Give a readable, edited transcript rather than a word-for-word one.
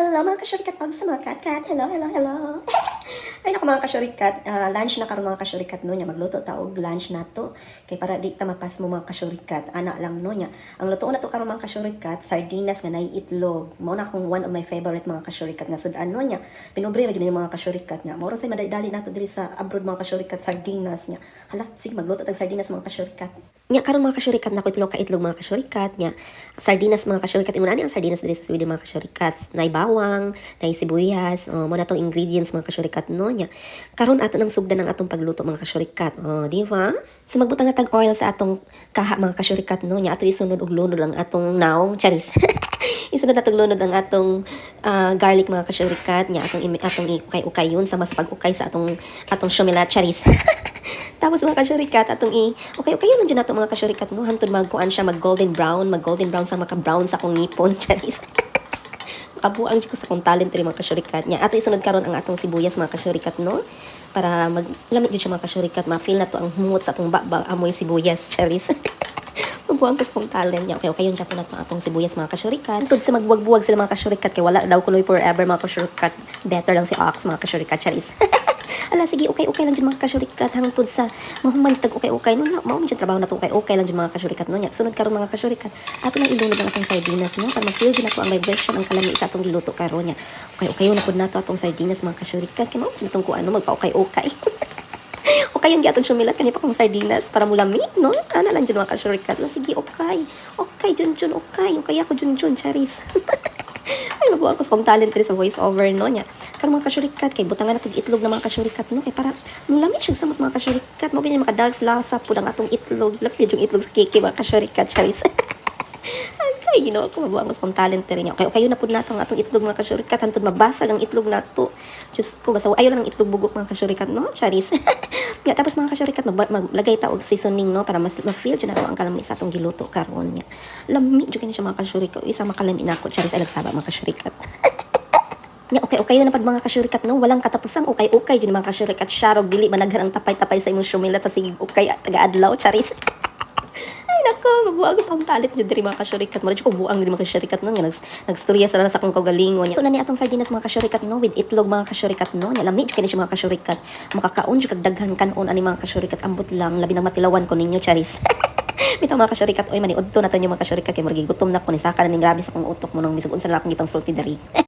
Hello mga kasyurikat, pag sa mga kat-kat. Hello, hello, hello. Ay naku mga kasyurikat, lunch na karon mga kasyurikat no nya, magluto ta og lunch nato. Kay para di ta mapas mo mga kasyurikat, ana lang no nya. Ang luto na to karon mga kasyurikat, sardinas nga nay itlog. Mao na akong one of my favorite mga kasyurikat nga sud-an no nya. Pinobre ra gyud ni mga kasyurikat nya. Mao say madali nato diri sa abroad mga kasyurikat, sardinas nya. Hala, sige magluto tag sardinas mga kasyurikat. Nya karon mga kasyurikat na ko itlog ka itlog mga kasyurikat nya. Sardinas mga kasyurikat, imo na ni ang sardinas diri sa Sweden mga kasyurikat. Nay bawang, nay sibuyas, mo na tong ingredients mga kasyurikat no nya. Karon ato nang sugdan ang atong pagluto mga kasyurikat. Di ba? So magbutang na tag oil sa atong kaha mga kasyurikat no nya. Ato isunod og lunod ang atong naong charis. Isunod na tag lunod ang atong garlic mga kasyurikat nya. Atong ukay-ukay yun sa mas pag-ukay sa atong shumila charis. Tapos mga kasyurikat, atong okay yun nandiyan nato mga kasyurikat no, hantod magkuan siya mag golden brown sa maka-brown sa akong ngipon, charis. Makabuang ko sa akong talent rin mga kasyurikat niya. Ato isunod karon ang atong sibuyas mga kasyurikat no, para maglamig din siya mga kasyurikat, ma-feel na to ang humot sa atong amoy sibuyas, charis. Mabuang ko sa akong talent niya. Okay yun siya po na atong sibuyas mga kasyurikat. Tugod sa magbuwag-buwag sila mga kasyurikat, kay wala daw kuloy forever mga kasyurikat. Better lang si Ox mga kasyurikat, charis. Ala, sige, okay lang dyan mga kasyurikat. Hangtod sa mahuman dyan tag okay. No, mao dyan trabaho na to okay lang dyan mga kasyurikat. No, nya. Sunod karon mga kasyurikat. Ato lang ilunod ang atong sardinas, no? Para ma-feel dyan ako ang vibration, ang kalami sa atong giluto karon nya. Okay na po na to atong sardinas mga kasyurikat. Kaya mao dyan itong kuano, magpa-okay. Okay yung atong sumilat kanya pa kong sardinas para mulami, no? Ana lang dyan mga kasyurikat. La, sige, okay, Jun, okay ako Jun, charis. Ay, mabuha ko sa kong talent rin sa voice over no nya. Karon mga kasyurikat, kay butangan natong itlog na mga kasyurikat no, kay para lamig siya samot mga kasyurikat, mo ganyan makadags lasa pud ang atong itlog, lapid yung itlog sa keke mga kasyurikat, charis. Ay, ginawa ko mabuha ko sa kong talent rin niya. Okay na pud nato ang atong itlog mga kasyurikat, hantod mabasag ang itlog nato. Diyos ko, basta ayaw lang ang itlog bugok mga kasyurikat no, charis. Ya, tapos mga kasyurikat, maglagay ta og seasoning no, para mas ma-feel dyan nato ang kalami sa atong giluto karon niya. Lami jud kini siya mga kasyurikat, isa makalami nako, charis, ay lagsaba mga kasyurikat. Ya, okay yun na pad mga kasyurikat no, walang katapusang okay dyan mga kasyurikat, syarog dili managhan ang tapay-tapay sa imong syumilat sa sigig okay at taga-adlaw, charis. Ay nako, mabuang sa akong talent dyan diri mga kasyurikat. Mara ko buang diri mga kasyurikat no, nagstorya sa akong kagalingon. Ito na ni atong sardinas mga kasyurikat no, with itlog mga kasyurikat no, nya lami kini siya mga kasyurikat. Makakaon jud kag daghan kanon ani mga kasyurikat, ambot lang labi nang matilawan ko ninyo, charis. Bitaw mga kasyurikat, oy maniudto na tanyo mga kasyurikat, kay murag gutom na ko ni saka na ning grabe sa akong utok mo nang bisag unsa na akong gipang sulti diri.